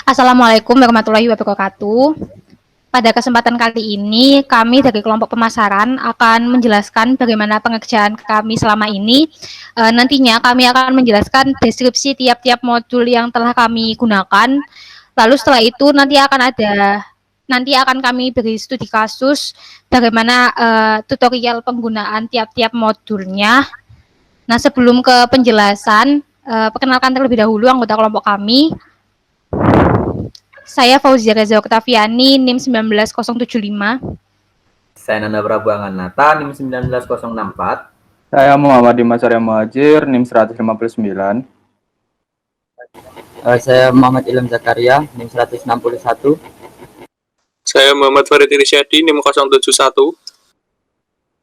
Assalamualaikum warahmatullahi wabarakatuh. Pada kesempatan kali ini, kami dari kelompok pemasaran akan menjelaskan bagaimana pengerjaan kami selama ini. Nantinya kami akan menjelaskan deskripsi tiap-tiap modul yang telah kami gunakan. Lalu setelah itu nanti akan kami beri studi kasus bagaimana tutorial penggunaan tiap-tiap modulnya. Nah, sebelum ke penjelasan, perkenalkan terlebih dahulu anggota kelompok kami. Saya Fauzia Reza Oktaviani, NIM 19075. Saya Nanda Prabu Anganata, NIM 19064. Saya Muhammad Dimas Arya Muhajir, NIM 159. Saya Muhammad Ilham Zakaria, NIM 161. Saya Muhammad Farid Irisyadi, NIM 071.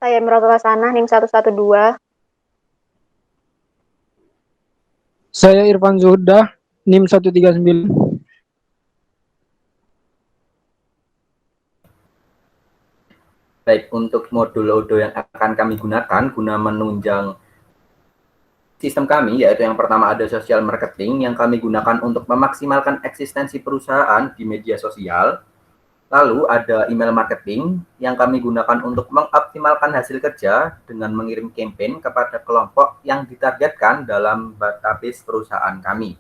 Saya Miratul Hasanah, NIM 112. Saya Irfan Zuhda, NIM 139. Baik, untuk modul Odo yang akan kami gunakan guna menunjang sistem kami, yaitu yang pertama ada social marketing yang kami gunakan untuk memaksimalkan eksistensi perusahaan di media sosial. Lalu ada email marketing yang kami gunakan untuk mengoptimalkan hasil kerja dengan mengirim campaign kepada kelompok yang ditargetkan dalam database perusahaan kami.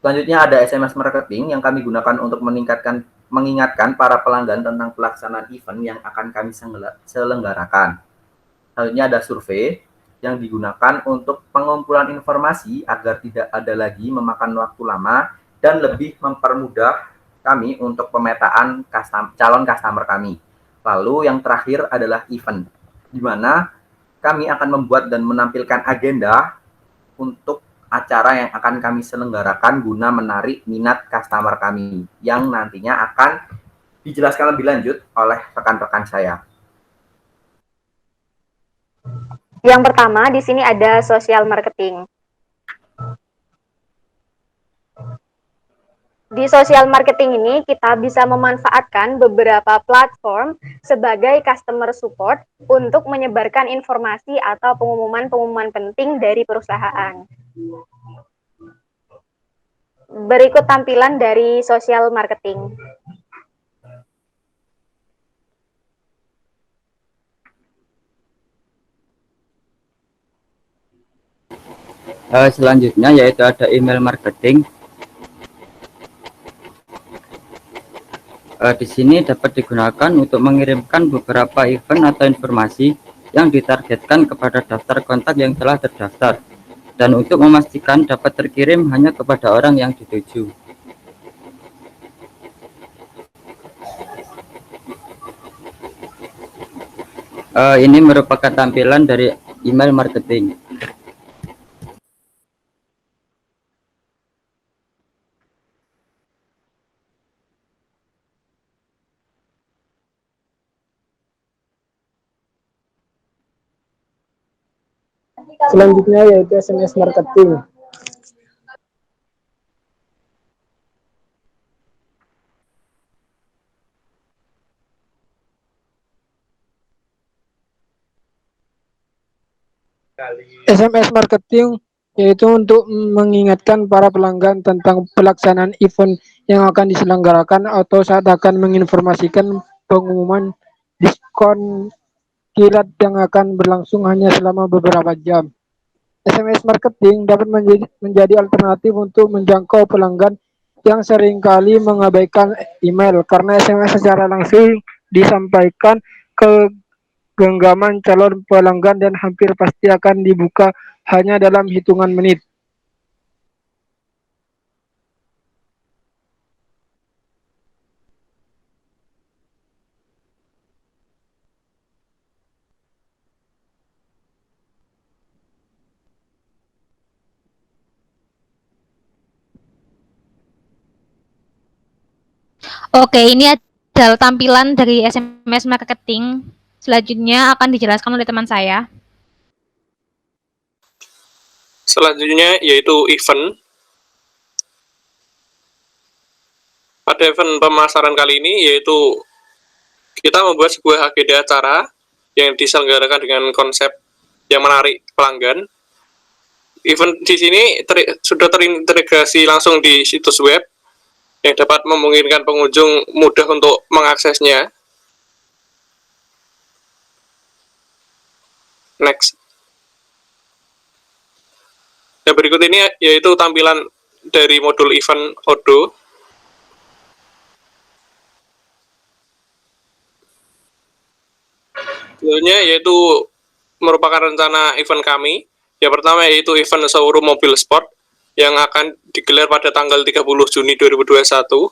Selanjutnya ada SMS marketing yang kami gunakan untuk mengingatkan para pelanggan tentang pelaksanaan event yang akan kami selenggarakan. Selanjutnya ada survei yang digunakan untuk pengumpulan informasi agar tidak ada lagi memakan waktu lama dan lebih mempermudah kami untuk pemetaan calon customer kami. Lalu yang terakhir adalah event, di mana kami akan membuat dan menampilkan agenda untuk acara yang akan kami selenggarakan guna menarik minat customer kami yang nantinya akan dijelaskan lebih lanjut oleh rekan-rekan saya. Yang pertama di sini ada social marketing. Di social marketing ini kita bisa memanfaatkan beberapa platform sebagai customer support untuk menyebarkan informasi atau pengumuman-pengumuman penting dari perusahaan. Berikut tampilan dari social marketing. Selanjutnya yaitu ada email marketing. Di sini dapat digunakan untuk mengirimkan beberapa event atau informasi yang ditargetkan kepada daftar kontak yang telah terdaftar dan untuk memastikan dapat terkirim hanya kepada orang yang dituju. Ini merupakan tampilan dari email marketing. Selanjutnya yaitu SMS marketing. SMS marketing yaitu untuk mengingatkan para pelanggan tentang pelaksanaan event yang akan diselenggarakan atau saat akan menginformasikan pengumuman diskon kilat yang akan berlangsung hanya selama beberapa jam. SMS marketing dapat menjadi alternatif untuk menjangkau pelanggan yang seringkali mengabaikan email karena SMS secara langsung disampaikan ke genggaman calon pelanggan dan hampir pasti akan dibuka hanya dalam hitungan menit. Oke, ini adalah tampilan dari SMS marketing. Selanjutnya akan dijelaskan oleh teman saya. Selanjutnya yaitu event. Pada event pemasaran kali ini yaitu kita membuat sebuah agenda acara yang diselenggarakan dengan konsep yang menarik pelanggan. Event di sini sudah terintegrasi langsung di situs web yang dapat memungkinkan pengunjung mudah untuk mengaksesnya. Next. Yang berikut ini yaitu tampilan dari modul event Odoo. Selanjutnya yaitu merupakan rencana event kami. Yang pertama yaitu event showroom mobil sport yang akan digelar pada tanggal 30 Juni 2021.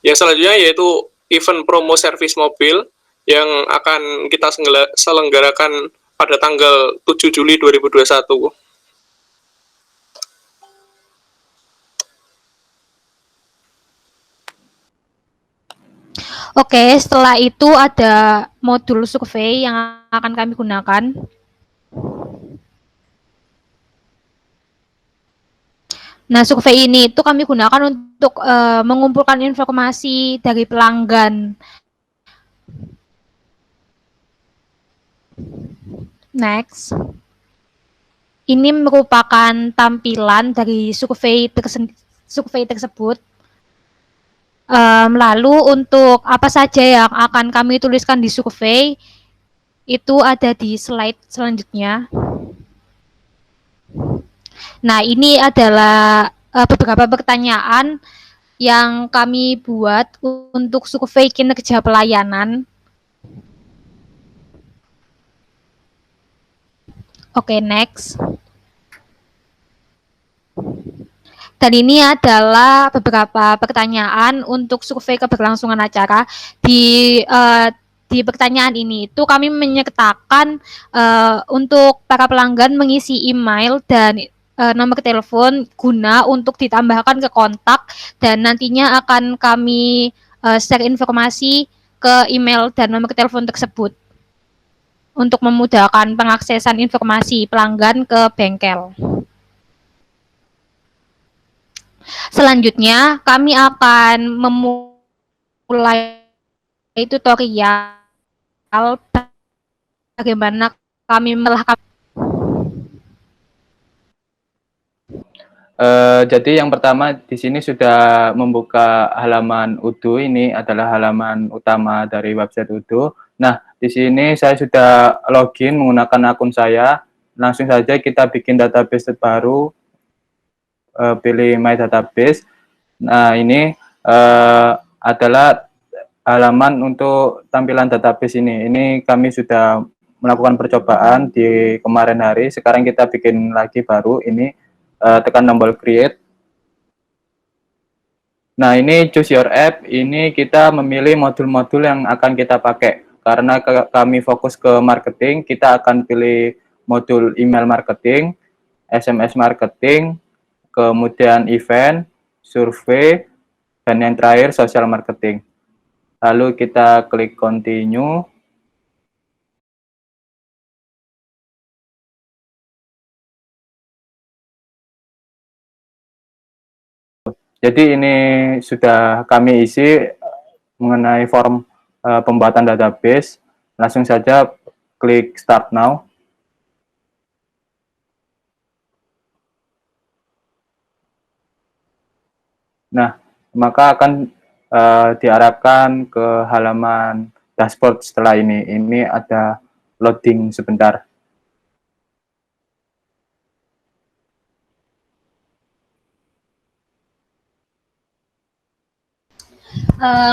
Yang selanjutnya yaitu event promo servis mobil yang akan kita selenggarakan pada tanggal 7 Juli 2021. Oke, setelah itu ada modul survei yang akan kami gunakan. Nah, survei ini itu kami gunakan untuk mengumpulkan informasi dari pelanggan. Next. Ini merupakan tampilan dari survei tersebut. Lalu untuk apa saja yang akan kami tuliskan di survei itu ada di slide selanjutnya. Nah, ini adalah beberapa pertanyaan yang kami buat untuk survei kinerja pelayanan. Oke, next. Dan ini adalah beberapa pertanyaan untuk survei keberlangsungan acara. Di pertanyaan ini itu kami menyertakan untuk para pelanggan mengisi email dan nomor telepon guna untuk ditambahkan ke kontak, dan nantinya akan kami share informasi ke email dan nomor telepon tersebut untuk memudahkan pengaksesan informasi pelanggan ke bengkel. Selanjutnya, kami akan memulai tutorial bagaimana kami melakukan. Jadi yang pertama di sini sudah membuka halaman Odoo. Ini adalah halaman utama dari website Odoo. Nah, di sini saya sudah login menggunakan akun saya. Langsung saja kita bikin database baru. Pilih My Database. Nah, ini adalah halaman untuk tampilan database ini. Ini kami sudah melakukan percobaan di kemarin hari. Sekarang kita bikin lagi baru. Ini tekan tombol create. Nah, ini choose your app. Ini kita memilih modul-modul yang akan kita pakai. Karena kami fokus ke marketing, kita akan pilih modul email marketing, SMS marketing, kemudian event, survei, dan yang terakhir social marketing. Lalu kita klik continue. Jadi ini sudah kami isi mengenai form pembuatan database. Langsung saja klik start now. Nah, maka akan diarahkan ke halaman dashboard setelah ini. Ini ada loading sebentar.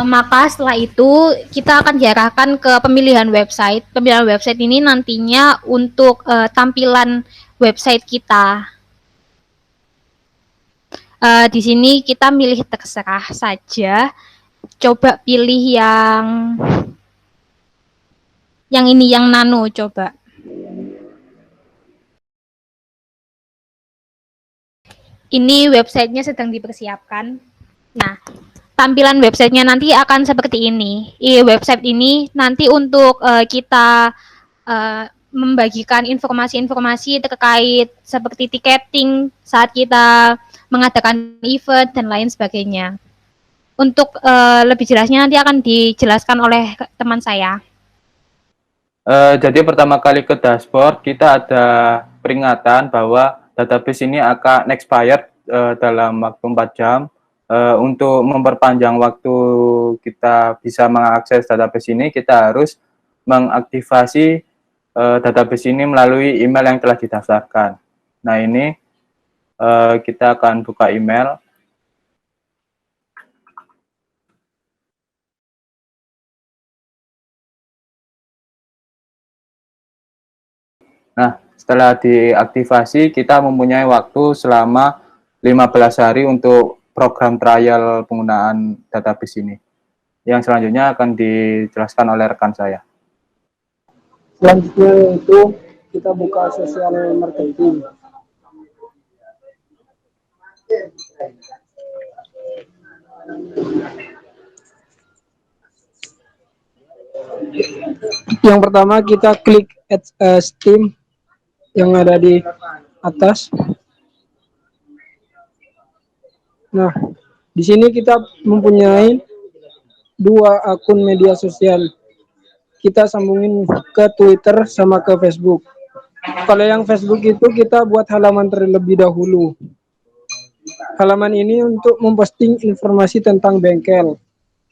Maka setelah itu kita akan diarahkan ke pemilihan website. Pemilihan website ini nantinya untuk tampilan website kita. Di sini kita milih terserah saja. Coba pilih yang ini, yang nano, coba. Ini websitenya sedang dipersiapkan. Nah, tampilan websitenya nanti akan seperti ini. Website ini nanti untuk kita membagikan informasi-informasi terkait seperti tiketing saat kita mengadakan event dan lain sebagainya. Untuk lebih jelasnya nanti akan dijelaskan oleh teman saya. Jadi pertama kali ke dashboard kita ada peringatan bahwa database ini akan expired dalam waktu 4 jam. Untuk memperpanjang waktu kita bisa mengakses database ini, kita harus mengaktifasi database ini melalui email yang telah didaftarkan. Nah, ini kita akan buka email. Nah, setelah diaktifasi, kita mempunyai waktu selama 15 hari untuk program trial penggunaan database ini. Yang selanjutnya akan dijelaskan oleh rekan saya. Selanjutnya itu kita buka sosial marketing. Yang pertama kita klik add Steam yang ada di atas. Nah, di sini kita mempunyai 2 akun media sosial. Kita sambungin ke Twitter sama ke Facebook. Kalau yang Facebook itu kita buat halaman terlebih dahulu. Halaman ini untuk memposting informasi tentang bengkel.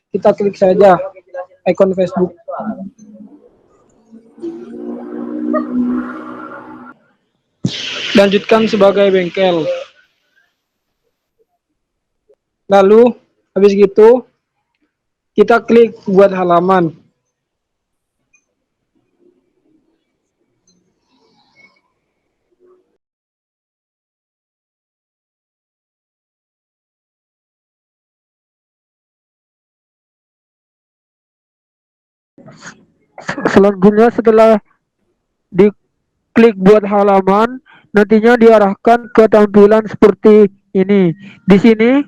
Kita klik saja ikon Facebook. Lanjutkan sebagai bengkel. Lalu habis gitu kita klik buat halaman. Selanjutnya setelah diklik buat halaman, nantinya diarahkan ke tampilan seperti ini. Di sini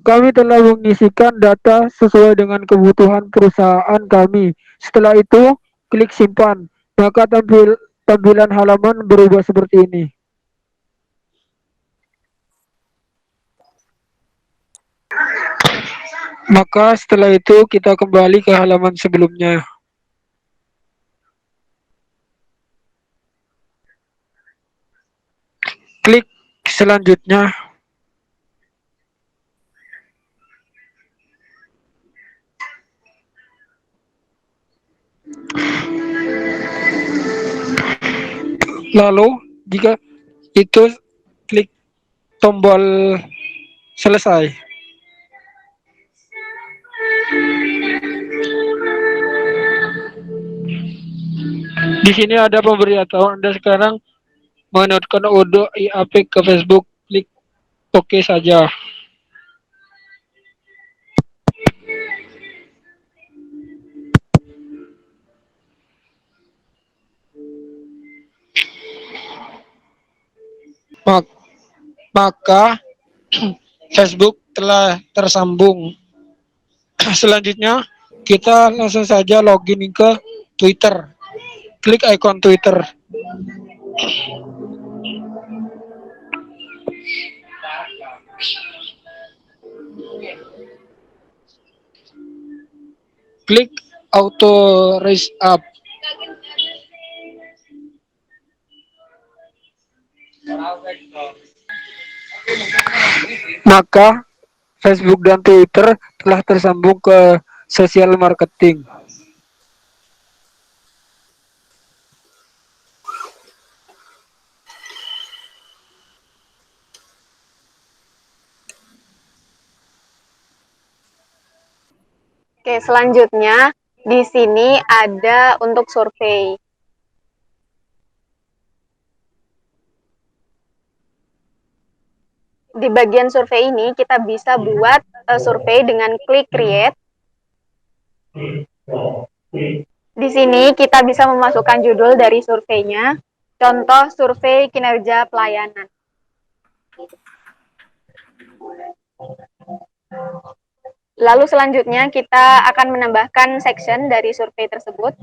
kami telah mengisikan data sesuai dengan kebutuhan perusahaan kami. Setelah itu, klik simpan. Maka tampilan halaman berubah seperti ini. Maka setelah itu kita kembali ke halaman sebelumnya. Klik selanjutnya. Lalu jika itu klik tombol selesai. Di sini ada pemberitahuan Anda sekarang mendownloadkan Odoo IAP ke Facebook. Klik OK saja. Maka Facebook telah tersambung. Selanjutnya kita langsung saja login ke Twitter. Klik ikon Twitter. Klik auto raise up. Maka Facebook dan Twitter telah tersambung ke sosial marketing. Oke, selanjutnya di sini ada untuk survei. Di bagian survei ini kita bisa buat survei dengan klik create. Di sini kita bisa memasukkan judul dari surveinya. Contoh survei kinerja pelayanan. Lalu selanjutnya kita akan menambahkan section dari survei tersebut.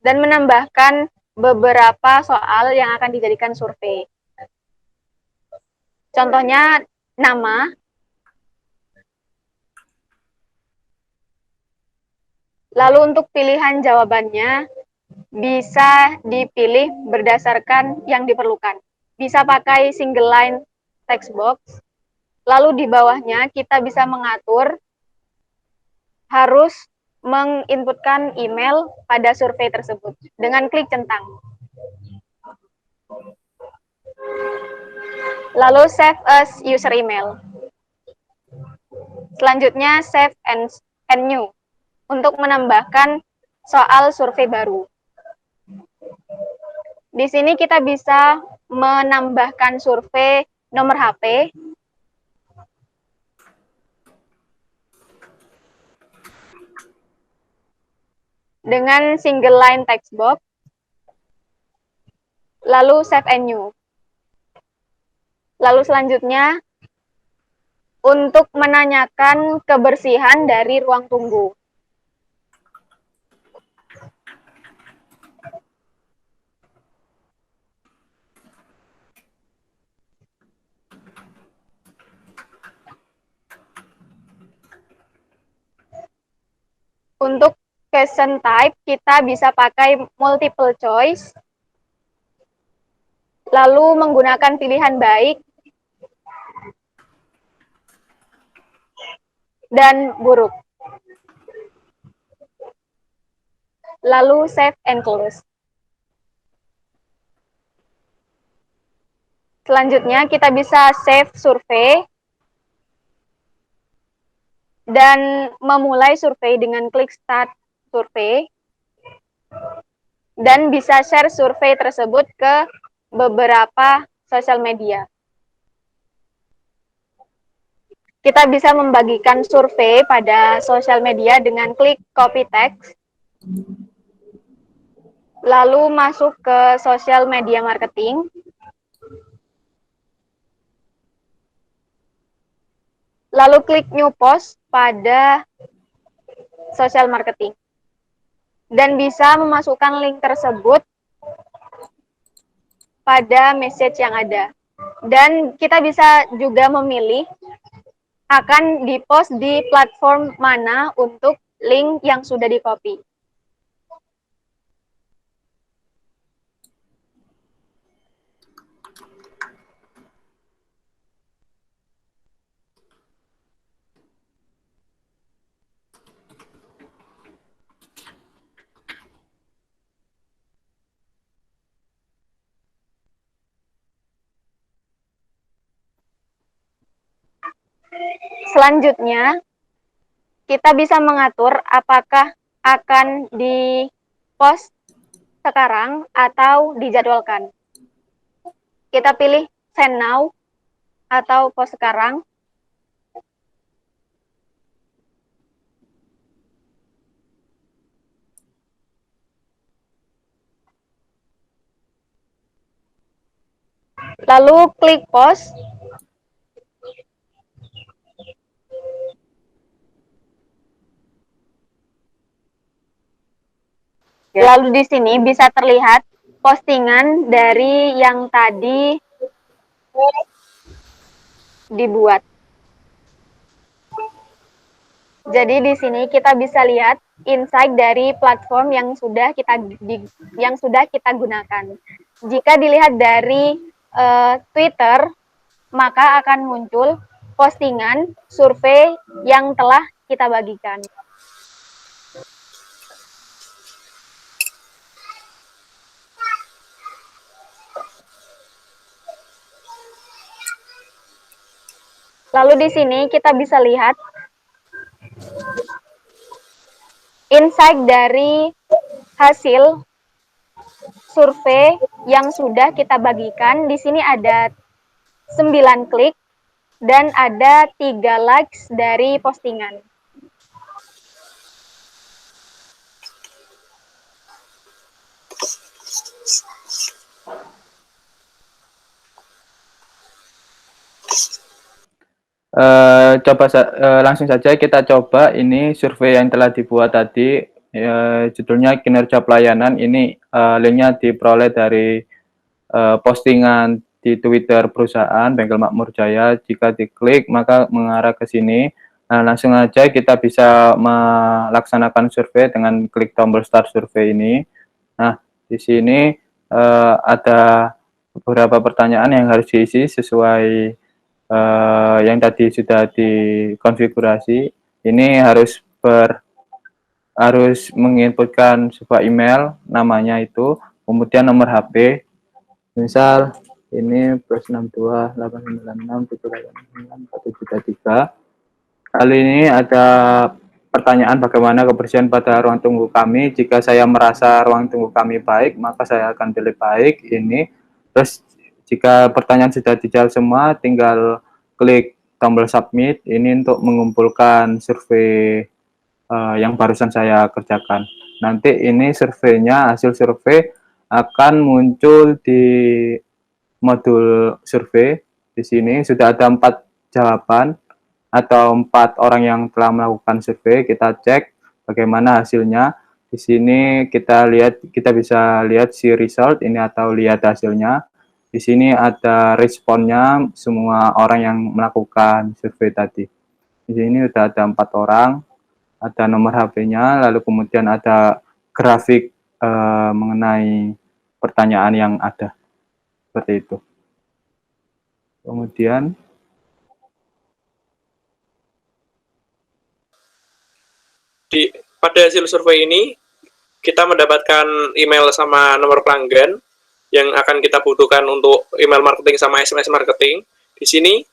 Dan menambahkan beberapa soal yang akan dijadikan survei. Contohnya nama, lalu untuk pilihan jawabannya bisa dipilih berdasarkan yang diperlukan. Bisa pakai single line text box, lalu di bawahnya kita bisa mengatur harus menginputkan email pada survei tersebut dengan klik centang. Lalu save as user email. Selanjutnya save and new untuk menambahkan soal survei baru. Di sini kita bisa menambahkan survei nomor HP, dengan single line text box, lalu save and new. Lalu selanjutnya, untuk menanyakan kebersihan dari ruang tunggu. Untuk question type, kita bisa pakai multiple choice, lalu menggunakan pilihan baik dan buruk. Lalu save and close. Selanjutnya kita bisa save survei dan memulai survei dengan klik start survei, dan bisa share survei tersebut ke beberapa sosial media. Kita bisa membagikan survei pada sosial media dengan klik copy text, lalu masuk ke sosial media marketing, lalu klik new post pada sosial marketing, dan bisa memasukkan link tersebut pada message yang ada. Dan kita bisa juga memilih akan di-post di platform mana untuk link yang sudah di-copy. Selanjutnya, kita bisa mengatur apakah akan di-post sekarang atau dijadwalkan. Kita pilih send now atau post sekarang. Lalu klik post. Lalu di sini bisa terlihat postingan dari yang tadi dibuat. Jadi di sini kita bisa lihat insight dari platform yang sudah kita gunakan. Jika dilihat dari Twitter, maka akan muncul postingan survei yang telah kita bagikan. Lalu di sini kita bisa lihat insight dari hasil survei yang sudah kita bagikan. Di sini ada 9 klik dan ada 3 likes dari postingan. Langsung saja kita coba ini survei yang telah dibuat tadi, judulnya kinerja pelayanan. Ini linknya diperoleh dari postingan di Twitter perusahaan Bengkel Makmur Jaya. Jika diklik maka mengarah ke sini. Nah, langsung aja kita bisa melaksanakan survei dengan klik tombol start survei ini. Nah, di sini ada beberapa pertanyaan yang harus diisi sesuai yang tadi sudah dikonfigurasi. Ini harus menginputkan sebuah email, namanya itu, kemudian nomor HP, misal ini +62 896 786 133. Kali ini ada pertanyaan bagaimana kebersihan pada ruang tunggu kami. Jika saya merasa ruang tunggu kami baik, maka saya akan pilih baik ini. Terus jika pertanyaan sudah dijawab semua, tinggal klik tombol submit ini untuk mengumpulkan survei yang barusan saya kerjakan. Nanti ini surveinya, hasil survei akan muncul di modul survei. Di sini sudah ada 4 jawaban atau 4 orang yang telah melakukan survei. Kita cek bagaimana hasilnya. Di sini kita bisa lihat si result ini atau lihat hasilnya. Di sini ada responnya semua orang yang melakukan survei tadi. Di sini sudah ada 4 orang, ada nomor HP-nya, lalu kemudian ada grafik mengenai pertanyaan yang ada. Seperti itu. Kemudian pada hasil survei ini kita mendapatkan email sama nomor pelanggan yang akan kita butuhkan untuk email marketing sama SMS marketing. Di sini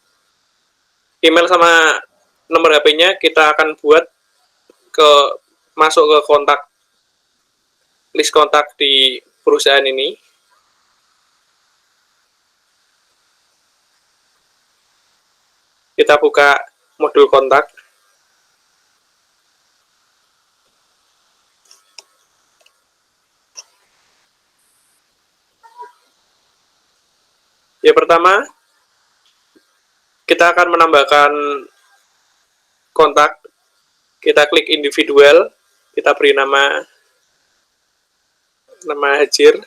email sama nomor HP-nya kita akan buat masuk ke list kontak di perusahaan ini. Kita buka modul kontak. Ya, pertama kita akan menambahkan kontak. Kita klik individual, kita beri nama Hajir.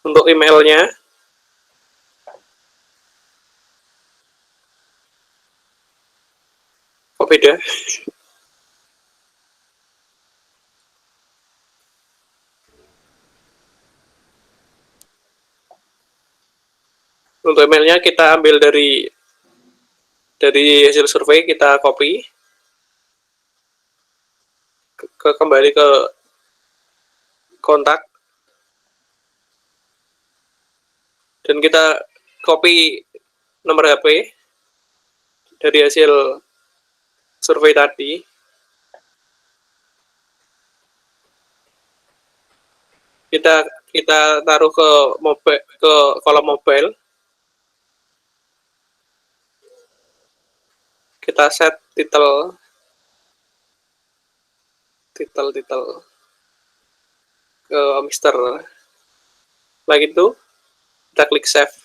Untuk emailnya, kok beda? Untuk emailnya kita ambil dari hasil survei, kita copy kembali ke kontak dan kita copy nomor HP dari hasil survei tadi. Kita taruh ke kolom mobile. Kita set title ke Mister. Lagi itu kita klik save.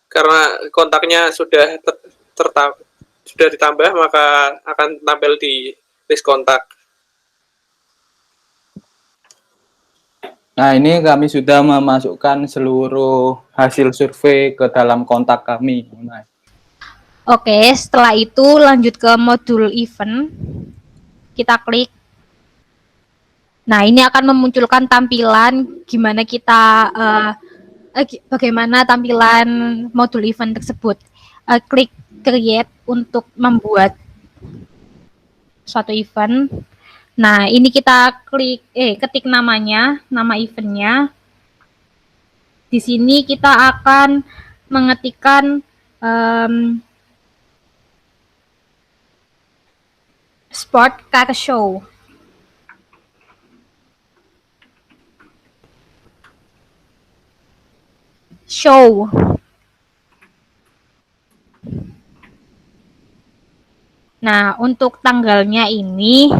Karena kontaknya sudah ditambah, maka akan tampil di list kontak. nah, ini kami sudah memasukkan seluruh hasil survei ke dalam kontak kami. Oke, setelah itu lanjut ke modul event. Kita klik. Nah, ini akan memunculkan tampilan bagaimana tampilan modul event tersebut. Klik create untuk membuat suatu event. Nah, ini kita ketik nama eventnya. Di sini kita akan mengetikkan sport car show. Nah, untuk tanggalnya ini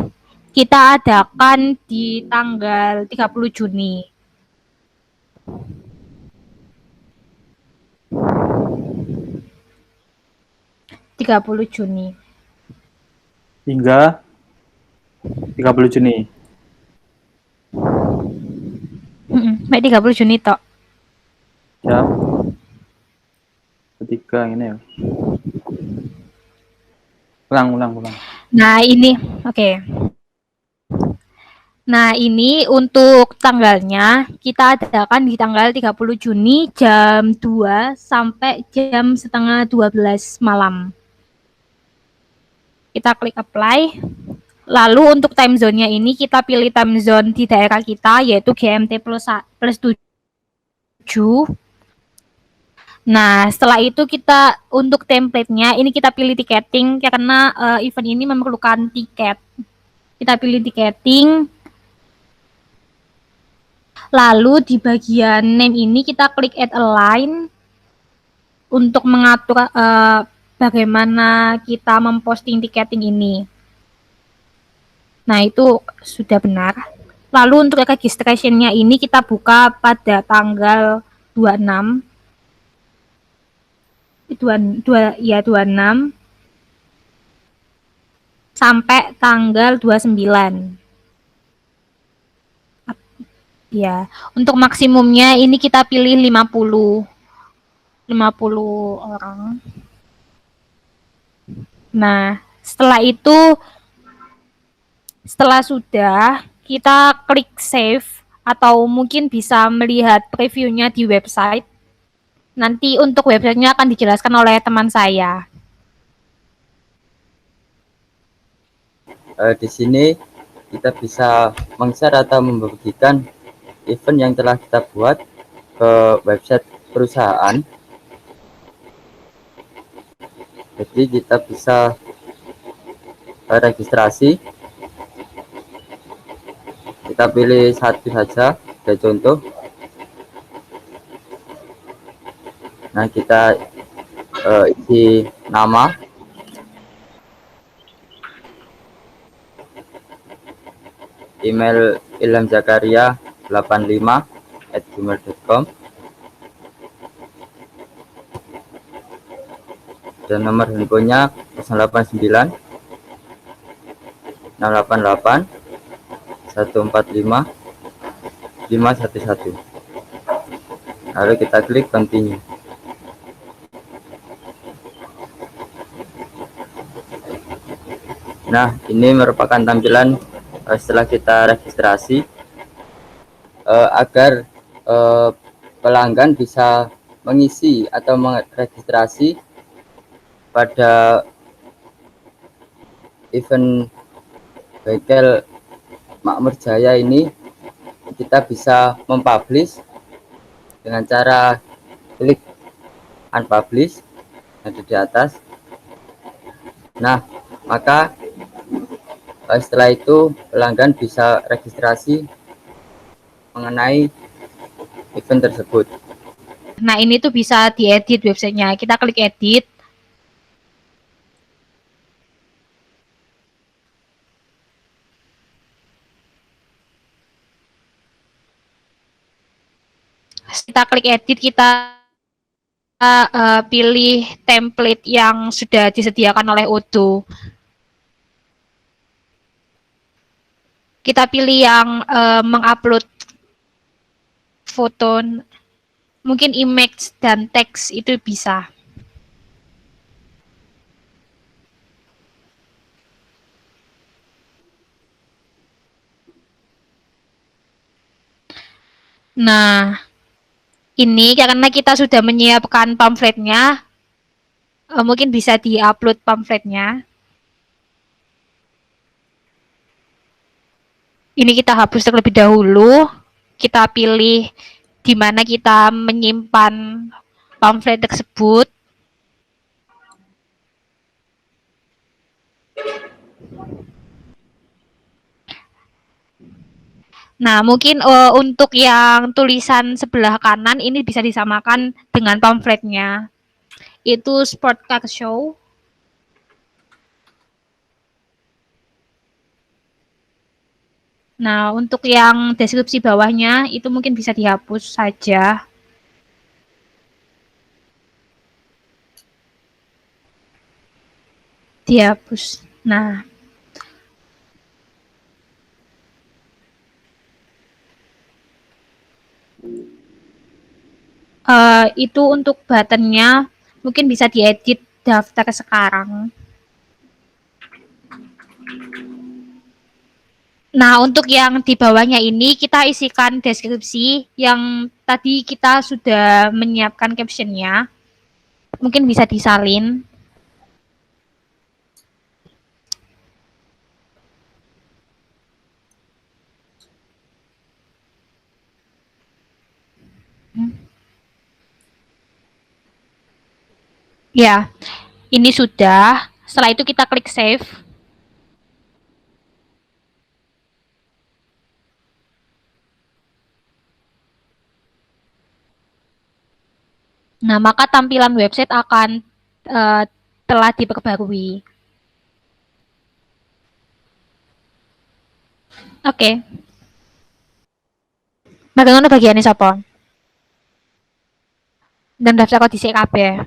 kita adakan di tanggal 30 Juni. Hingga 30 Juni. Sampai 30 Juni tok. Jam ketiga ini ya. Ulang. Nah, ini oke. Nah, ini untuk tanggalnya kita adakan di tanggal 30 Juni jam 2 sampai jam setengah 12 malam. Kita klik apply. Lalu untuk time zone-nya ini kita pilih time zone di daerah kita yaitu GMT plus 7. Nah, setelah itu kita untuk template-nya ini kita pilih tiketing karena event ini memerlukan tiket. Kita pilih tiketing. Lalu di bagian name ini kita klik add a line untuk mengatur bagaimana kita memposting tiketing ini. Nah, itu sudah benar. Lalu untuk registration-nya ini kita buka pada tanggal 26. 26 sampai tanggal 29. Ya, untuk maksimumnya ini kita pilih 50 orang. Nah, setelah sudah kita klik save atau mungkin bisa melihat previewnya di website. Nanti untuk websitenya akan dijelaskan oleh teman saya. Di sini kita bisa meng-share atau membagikan event yang telah kita buat ke website perusahaan. Jadi kita bisa registrasi. Kita pilih satu saja sebagai contoh. Nah, kita isi nama, email ilhamzakaria85@gmail.com, dan nomor handphonenya 089 688 145 511. Lalu kita klik continue. Nah, ini merupakan tampilan setelah kita registrasi agar pelanggan bisa mengisi atau meregistrasi pada event bengkel Makmur Jaya ini. Kita bisa mempublish dengan cara klik unpublish ada di atas. Nah, maka setelah itu pelanggan bisa registrasi mengenai event tersebut. Nah, ini tuh bisa diedit websitenya. Kita klik edit. Kita klik edit, kita pilih template yang sudah disediakan oleh Odoo. Kita pilih yang mengupload foto, mungkin image dan teks itu bisa. Nah, ini karena kita sudah menyiapkan pamfletnya, mungkin bisa di-upload pamfletnya. Ini kita hapus terlebih dahulu. Kita pilih di mana kita menyimpan pamflet tersebut. Nah, mungkin untuk yang tulisan sebelah kanan ini bisa disamakan dengan pamfletnya. Itu Sport Car Show. Nah, untuk yang deskripsi bawahnya itu mungkin bisa dihapus saja. Dihapus. Nah, Itu untuk buttonnya mungkin bisa diedit daftar sekarang. Nah, untuk yang di bawahnya ini kita isikan deskripsi yang tadi kita sudah menyiapkan captionnya. Mungkin bisa disalin. Ya, ini sudah. Setelah itu kita klik save. Nah, maka tampilan website akan telah diperbarui. Oke. Bagaimana bagiannya sapa? Dan daftar kok dhisik kabeh.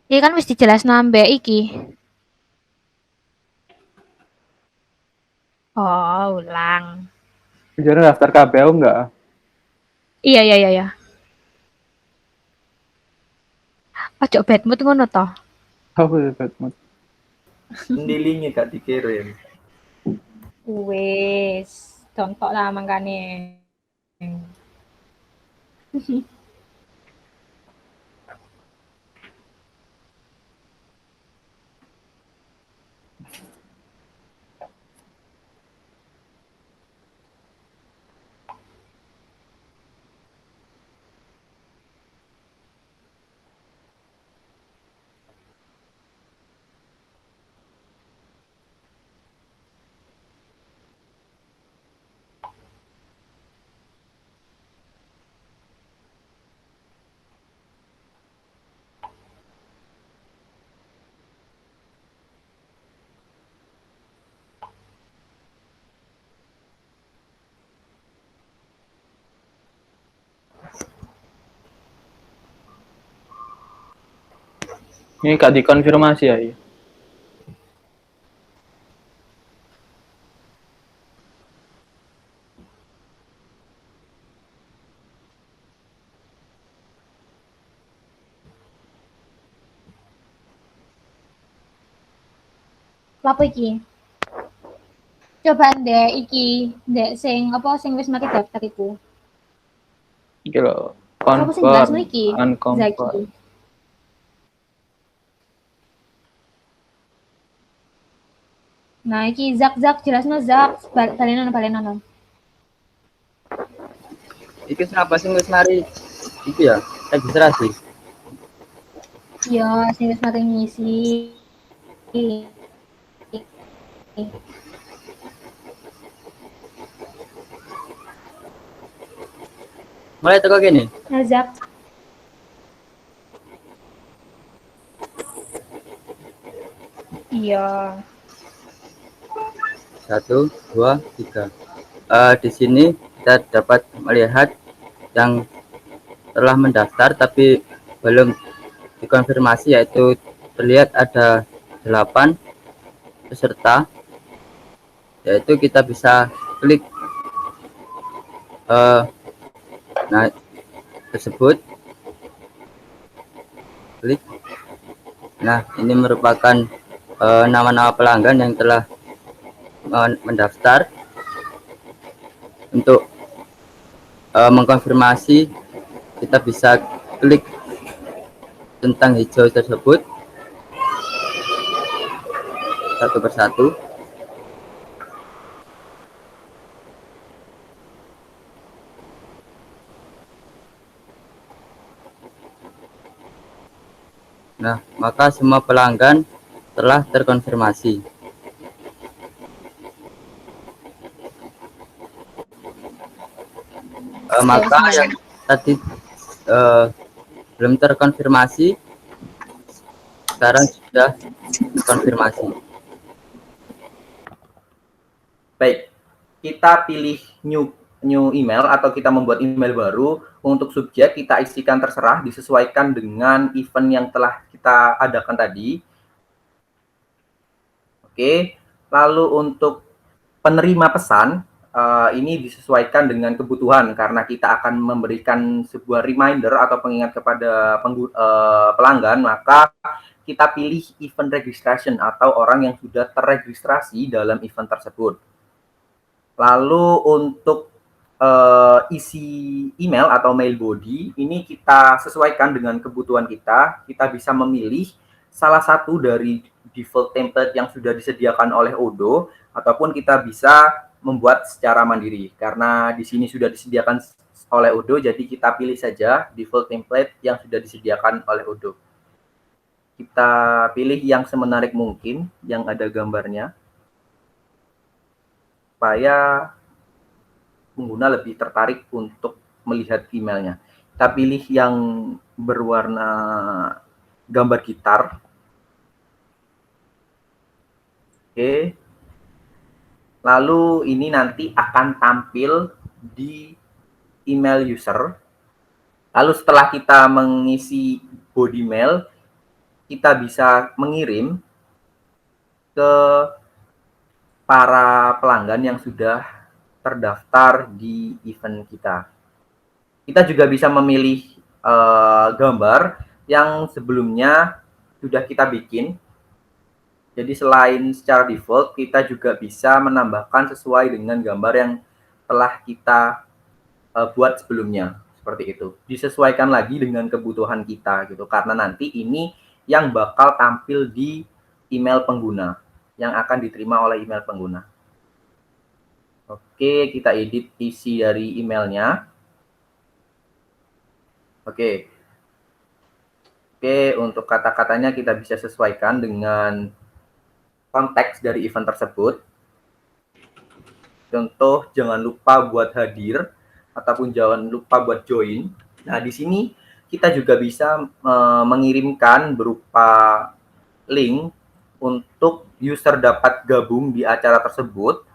Iki kan wis dijelasno ambek iki. Oh, ulang. Jadi daftar KPU enggak? Iya, iya, iya, iya. Ojo bad mood ngono toh. Oh, Batman. Dilingi Kak dikirim. Wis, contoh lah mangkane. Ini Kak dikonfirmasi ya. Iya. Lapo iki? Coba ndek iki, ndek sing apa sing wis mari daftar iku. Iki lho, Apa sing jelasno confirm, iki? unconfirm. Zaki. Nah, iki Zak jelasno Zak, balenono. Iki kenapa sih wis mari iki ya registrasi? Iya, sing wis mari ngisi. Mulai teko gini. Nah, Zak. Iya. 1, 2, 3. Di sini kita dapat melihat yang telah mendaftar tapi belum dikonfirmasi, yaitu terlihat ada 8 peserta, yaitu kita bisa klik nah tersebut, klik. Nah, ini merupakan nama-nama pelanggan yang telah mendaftar. Untuk mengkonfirmasi, kita bisa klik tentang hijau tersebut satu persatu. Nah, maka semua pelanggan telah terkonfirmasi. Maka yang tadi belum terkonfirmasi sekarang sudah terkonfirmasi. Baik, kita pilih new email atau kita membuat email baru. Untuk subjek kita isikan terserah, disesuaikan dengan event yang telah kita adakan tadi. Oke, lalu untuk penerima pesan ini disesuaikan dengan kebutuhan karena kita akan memberikan sebuah reminder atau pengingat kepada pelanggan, maka kita pilih event registration atau orang yang sudah terregistrasi dalam event tersebut. Lalu untuk isi email atau mail body ini kita sesuaikan dengan kebutuhan kita. Kita bisa memilih salah satu dari default template yang sudah disediakan oleh Odoo, ataupun kita bisa membuat secara mandiri. Karena di sini sudah disediakan oleh Odoo, jadi kita pilih saja default template yang sudah disediakan oleh Odoo. Kita pilih yang semenarik mungkin, yang ada gambarnya, supaya pengguna lebih tertarik untuk melihat emailnya. Kita pilih yang berwarna gambar gitar. Oke. Lalu ini nanti akan tampil di email user. Lalu setelah kita mengisi body mail, kita bisa mengirim ke para pelanggan yang sudah terdaftar di event kita. Kita juga bisa memilih gambar yang sebelumnya sudah kita bikin. Jadi selain secara default, kita juga bisa menambahkan sesuai dengan gambar yang telah kita buat sebelumnya. Seperti itu. Disesuaikan lagi dengan kebutuhan kita gitu. Karena nanti ini yang bakal tampil di email pengguna, yang akan diterima oleh email pengguna. Oke, kita edit isi dari emailnya. Oke, untuk kata-katanya kita bisa sesuaikan dengan konteks dari event tersebut. Contoh, jangan lupa buat hadir, ataupun jangan lupa buat join. Nah, di sini kita juga bisa mengirimkan berupa link untuk user dapat gabung di acara tersebut,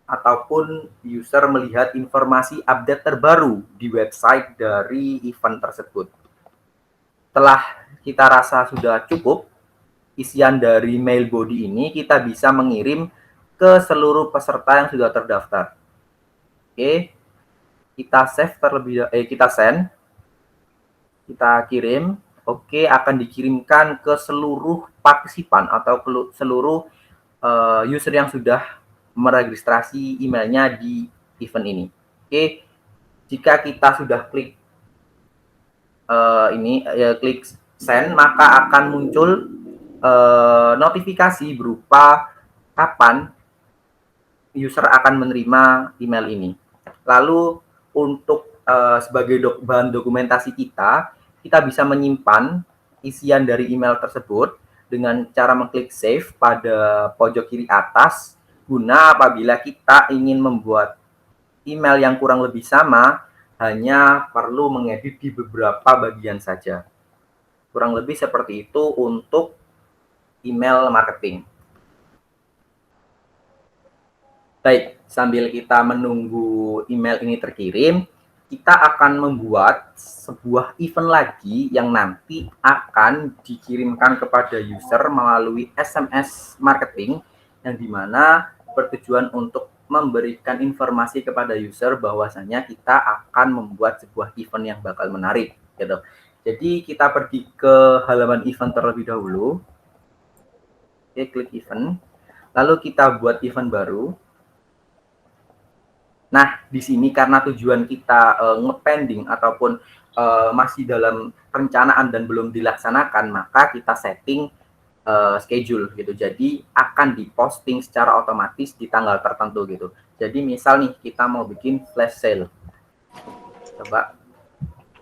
ataupun user melihat informasi update terbaru di website dari event tersebut. Setelah kita rasa sudah cukup isian dari mail body ini, kita bisa mengirim ke seluruh peserta yang sudah terdaftar. Oke, kita save kita send, kita kirim. Oke, akan dikirimkan ke seluruh partisipan atau seluruh user yang sudah meregistrasi emailnya di event ini. Oke, jika kita sudah klik klik send, maka akan muncul notifikasi berupa kapan user akan menerima email ini. Lalu untuk sebagai bahan dokumentasi kita bisa menyimpan isian dari email tersebut dengan cara mengklik save pada pojok kiri atas, guna apabila kita ingin membuat email yang kurang lebih sama, hanya perlu mengedit di beberapa bagian saja. Kurang lebih seperti itu untuk email marketing. Baik, sambil kita menunggu email ini terkirim, kita akan membuat sebuah event lagi yang nanti akan dikirimkan kepada user melalui SMS marketing, yang dimana bertujuan untuk memberikan informasi kepada user bahwasanya kita akan membuat sebuah event yang bakal menarik gitu. Jadi kita pergi ke halaman event terlebih dahulu. Oke, klik event. Lalu kita buat event baru. Nah, di sini karena tujuan kita ngepending ataupun masih dalam perencanaan dan belum dilaksanakan, maka kita setting schedule gitu. Jadi akan diposting secara otomatis di tanggal tertentu gitu. Jadi misal nih kita mau bikin flash sale. Coba.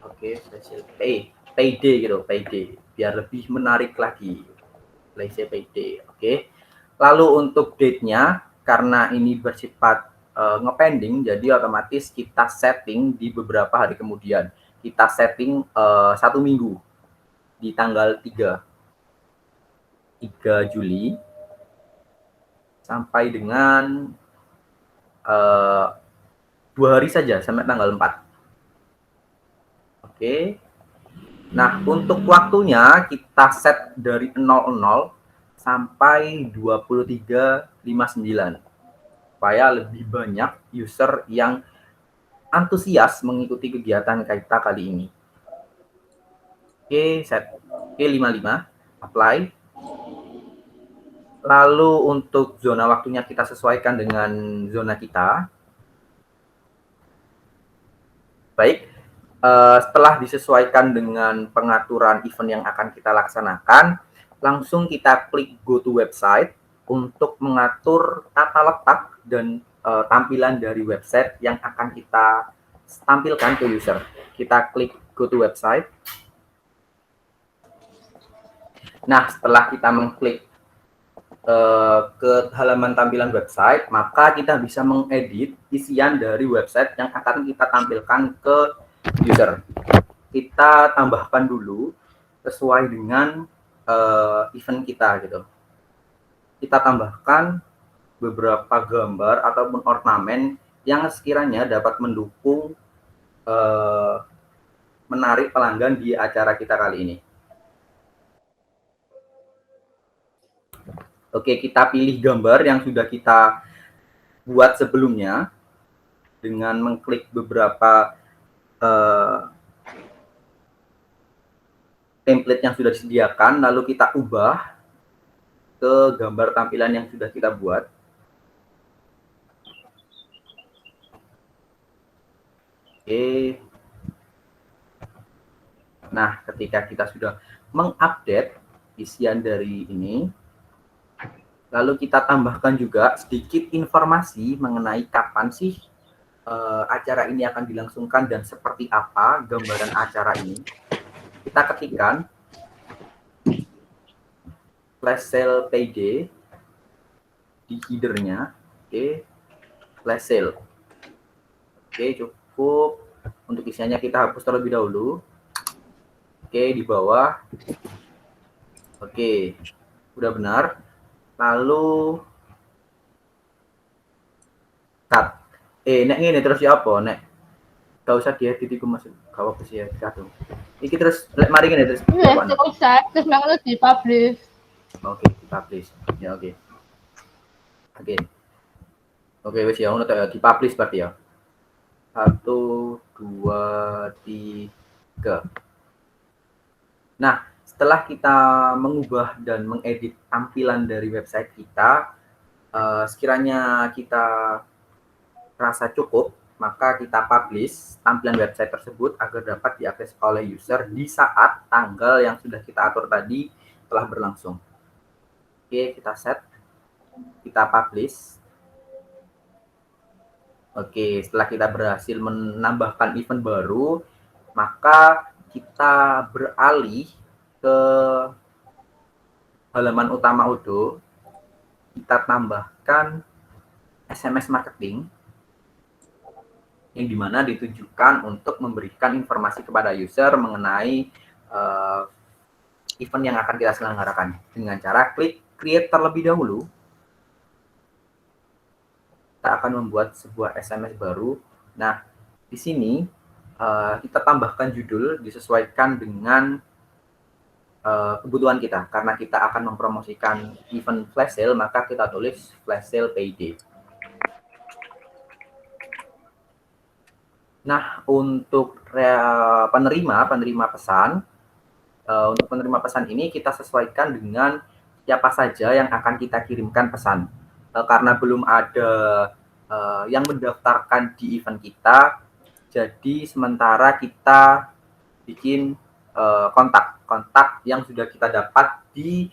Oke, flash sale payday gitu, payday biar lebih menarik lagi. Flash sale payday. Oke. Lalu untuk date-nya karena ini bersifat ngepending, jadi otomatis kita setting di beberapa hari kemudian. Kita setting 1 minggu di tanggal 3 Juli sampai dengan 2 hari saja, sampai tanggal 4. Oke. Nah, untuk waktunya kita set dari 00 sampai 23.59. supaya lebih banyak user yang antusias mengikuti kegiatan kita kali ini. Oke, set. Oke, 55, apply. Lalu untuk zona waktunya kita sesuaikan dengan zona kita. Baik, setelah disesuaikan dengan pengaturan event yang akan kita laksanakan, langsung kita klik go to website untuk mengatur tata letak dan tampilan dari website yang akan kita tampilkan ke user. Kita klik go to website. Nah, setelah kita mengklik ke halaman tampilan website, maka kita bisa mengedit isian dari website yang akan kita tampilkan ke user. Kita tambahkan dulu sesuai dengan event kita gitu. Kita tambahkan beberapa gambar ataupun ornamen yang sekiranya dapat mendukung menarik pelanggan di acara kita kali ini. Oke, kita pilih gambar yang sudah kita buat sebelumnya dengan mengklik beberapa template yang sudah disediakan, lalu kita ubah ke gambar tampilan yang sudah kita buat. Oke. Nah, ketika kita sudah mengupdate isian dari ini, lalu kita tambahkan juga sedikit informasi mengenai kapan sih acara ini akan dilangsungkan dan seperti apa gambaran acara ini. Kita ketikkan flash sale payday di header-nya. Oke, flash sale. Oke, cukup. Untuk isiannya kita hapus terlebih dahulu. Oke, di bawah. Oke, udah benar. Lalu cut. Nek ngene terus ya apa nek? Gak usah diedit iku Mas. Gak apa sih ya kadung. Iki terus lek mari ngene terus. Iya, gak usah. Terus makanya di-publish. Oke, di-publish. Ya oke. Oke. Oke, wis ya ngono tak di-publish berarti ya. 1 2 3. Nah, setelah kita mengubah dan mengedit tampilan dari website kita, sekiranya kita rasa cukup, maka kita publish tampilan website tersebut agar dapat diakses oleh user di saat tanggal yang sudah kita atur tadi telah berlangsung. Oke, kita set, kita publish. Oke, setelah kita berhasil menambahkan event baru, maka kita beralih ke halaman utama Odoo. Kita tambahkan SMS marketing yang dimana ditujukan untuk memberikan informasi kepada user mengenai event yang akan kita selenggarakan dengan cara klik create terlebih dahulu. Kita akan membuat sebuah SMS baru. Nah, di sini kita tambahkan judul disesuaikan dengan kebutuhan kita. Karena kita akan mempromosikan event flash sale, maka kita tulis flash sale payday. Nah, untuk penerima pesan, untuk penerima pesan ini kita sesuaikan dengan siapa saja yang akan kita kirimkan pesan. Karena belum ada yang mendaftarkan di event kita, jadi sementara kita bikin kontak yang sudah kita dapat di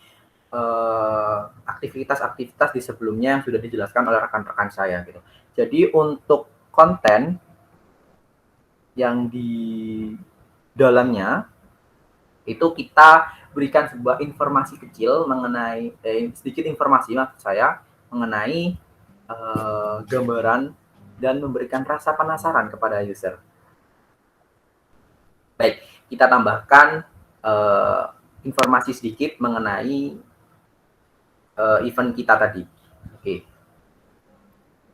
aktivitas-aktivitas di sebelumnya yang sudah dijelaskan oleh rekan-rekan saya gitu. Jadi untuk konten yang di dalamnya itu kita berikan sebuah informasi kecil mengenai sedikit informasi maksud saya mengenai gambaran dan memberikan rasa penasaran kepada user. Baik, kita tambahkan informasi sedikit mengenai event kita tadi. Oke,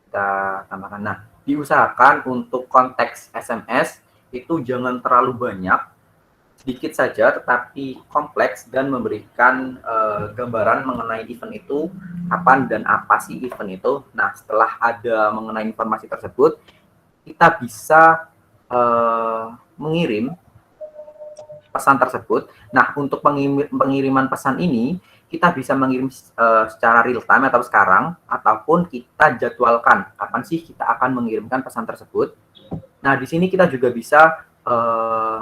kita tambahkan. Nah, diusahakan untuk konteks SMS itu jangan terlalu banyak, sedikit saja tetapi kompleks dan memberikan gambaran mengenai event itu, kapan dan apa sih event itu. Nah, setelah ada mengenai informasi tersebut, kita bisa mengirim pesan tersebut. Nah, untuk pengiriman pesan ini, kita bisa mengirim secara real time atau sekarang, ataupun kita jadwalkan kapan sih kita akan mengirimkan pesan tersebut. Nah, di sini kita juga bisa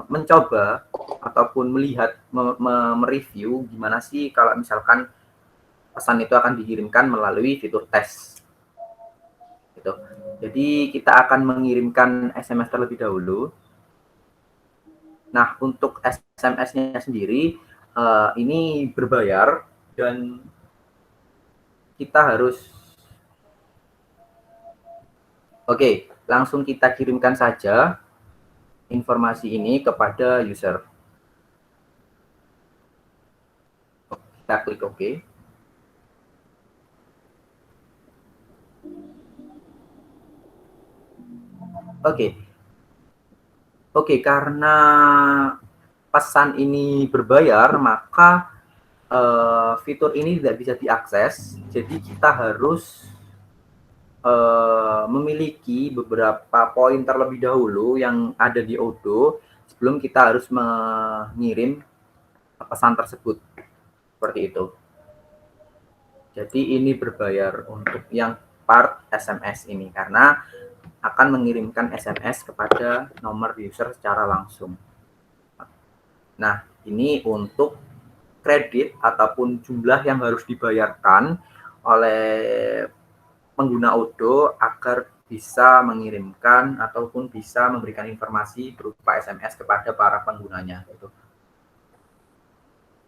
mencoba ataupun melihat, mereview gimana sih kalau misalkan pesan itu akan dikirimkan melalui fitur tes. Gitu. Jadi kita akan mengirimkan SMS terlebih dahulu. Nah, untuk SMS-nya sendiri ini berbayar dan kita harus langsung kita kirimkan saja informasi ini kepada user. Kita klik OK. Oke, karena pesan ini berbayar, maka fitur ini tidak bisa diakses. Jadi kita harus memiliki beberapa poin terlebih dahulu yang ada di Odoo sebelum kita harus mengirim pesan tersebut. Seperti itu. Jadi ini berbayar untuk yang part SMS ini karena akan mengirimkan SMS kepada nomor user secara langsung. Nah, ini untuk kredit ataupun jumlah yang harus dibayarkan oleh pengguna Odoo agar bisa mengirimkan ataupun bisa memberikan informasi berupa SMS kepada para penggunanya.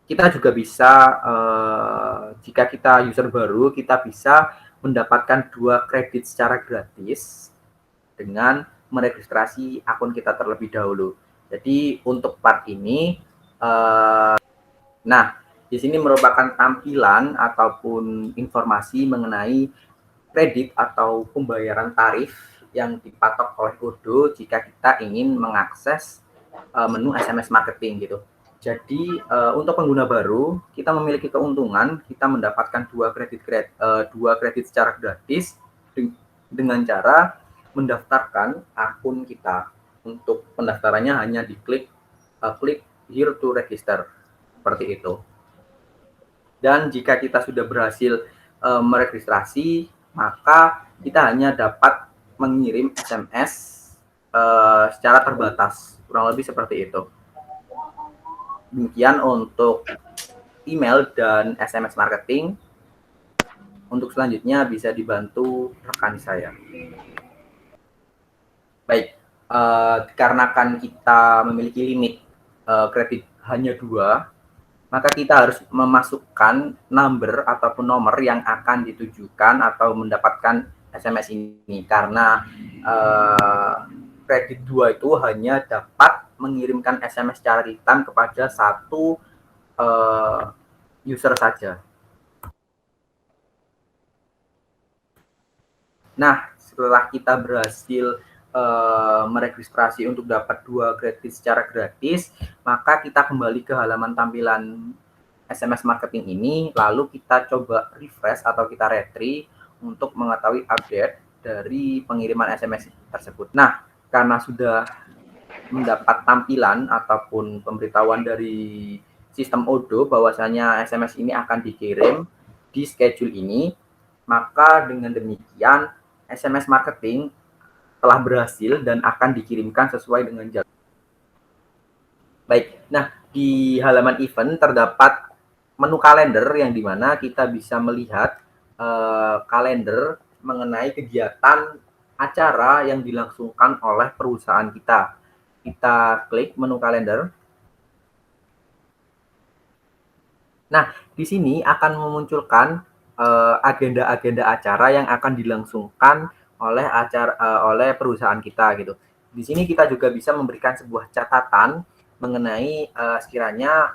Kita juga bisa, jika kita user baru, kita bisa mendapatkan 2 kredit secara gratis dengan meregistrasi akun kita terlebih dahulu. Jadi untuk part ini, nah di sini merupakan tampilan ataupun informasi mengenai kredit atau pembayaran tarif yang dipatok oleh Odoo jika kita ingin mengakses menu SMS marketing gitu. Jadi untuk pengguna baru kita memiliki keuntungan kita mendapatkan 2 kredit secara gratis dengan cara mendaftarkan akun kita. Untuk pendaftarannya hanya diklik klik here to register seperti itu. Dan jika kita sudah berhasil meregistrasi, maka kita hanya dapat mengirim SMS secara terbatas, kurang lebih seperti itu. Demikian untuk email dan SMS marketing. Untuk selanjutnya bisa dibantu rekan saya. Baik, dikarenakan kita memiliki limit kredit hanya 2, maka kita harus memasukkan number ataupun nomor yang akan ditujukan atau mendapatkan SMS ini. Karena kredit 2 itu hanya dapat mengirimkan SMS secara real time kepada 1 user saja. Nah, setelah kita berhasil meregistrasi untuk dapat 2 kredit secara gratis, maka kita kembali ke halaman tampilan SMS marketing ini, lalu kita coba refresh atau kita retry untuk mengetahui update dari pengiriman SMS tersebut. Nah, karena sudah mendapat tampilan ataupun pemberitahuan dari sistem Odoo bahwasanya SMS ini akan dikirim di schedule ini, maka dengan demikian SMS marketing telah berhasil dan akan dikirimkan sesuai dengan jadwal. Baik, nah di halaman event terdapat menu kalender yang dimana kita bisa melihat kalender mengenai kegiatan acara yang dilangsungkan oleh perusahaan kita. Kita klik menu kalender. Nah, di sini akan memunculkan agenda-agenda acara yang akan dilangsungkan oleh perusahaan kita gitu. Di sini kita juga bisa memberikan sebuah catatan mengenai sekiranya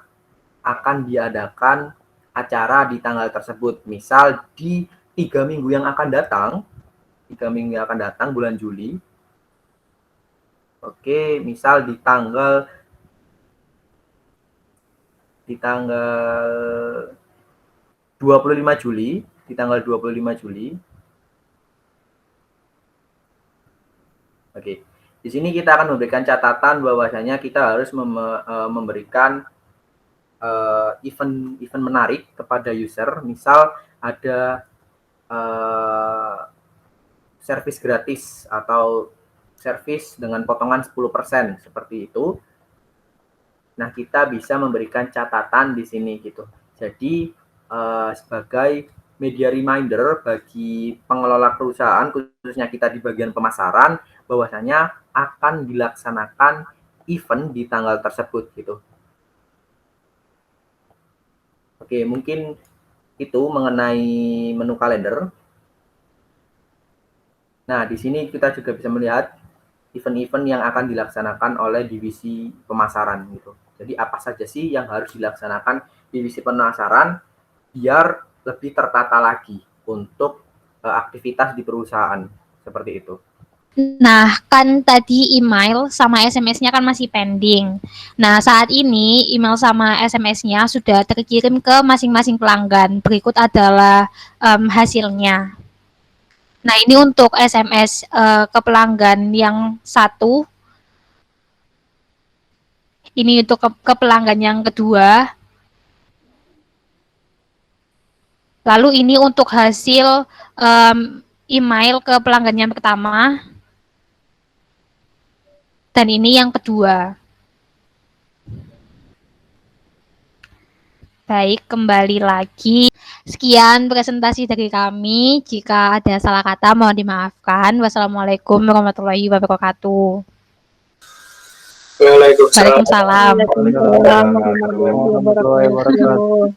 akan diadakan acara di tanggal tersebut. Misal di 3 minggu yang akan datang, bulan Juli. Oke, misal di tanggal di tanggal 25 Juli, di tanggal 25 Juli. Oke. Di sini kita akan memberikan catatan bahwasanya kita harus memberikan event menarik kepada user. Misal ada servis gratis atau servis dengan potongan 10% seperti itu. Nah, kita bisa memberikan catatan di sini gitu. Jadi sebagai media reminder bagi pengelola perusahaan, khususnya kita di bagian pemasaran, bahwasanya akan dilaksanakan event di tanggal tersebut gitu. Oke, mungkin itu mengenai menu kalender. Nah, di sini kita juga bisa melihat event-event yang akan dilaksanakan oleh divisi pemasaran gitu. Jadi apa saja sih yang harus dilaksanakan divisi pemasaran biar lebih tertata lagi untuk aktivitas di perusahaan seperti itu. Nah, kan tadi email sama SMS-nya kan masih pending. Nah, saat ini email sama SMS-nya sudah terkirim ke masing-masing pelanggan. Berikut adalah hasilnya. Nah, ini untuk SMS ke pelanggan yang satu. Ini untuk ke pelanggan yang kedua. Lalu ini untuk hasil email ke pelanggan yang pertama. Dan ini yang kedua. Baik, kembali lagi. Sekian presentasi dari kami. Jika ada salah kata, mohon dimaafkan. Wassalamualaikum warahmatullahi wabarakatuh. Waalaikumsalam. Waalaikumsalam. Waalaikumsalam warahmatullahi wabarakatuh.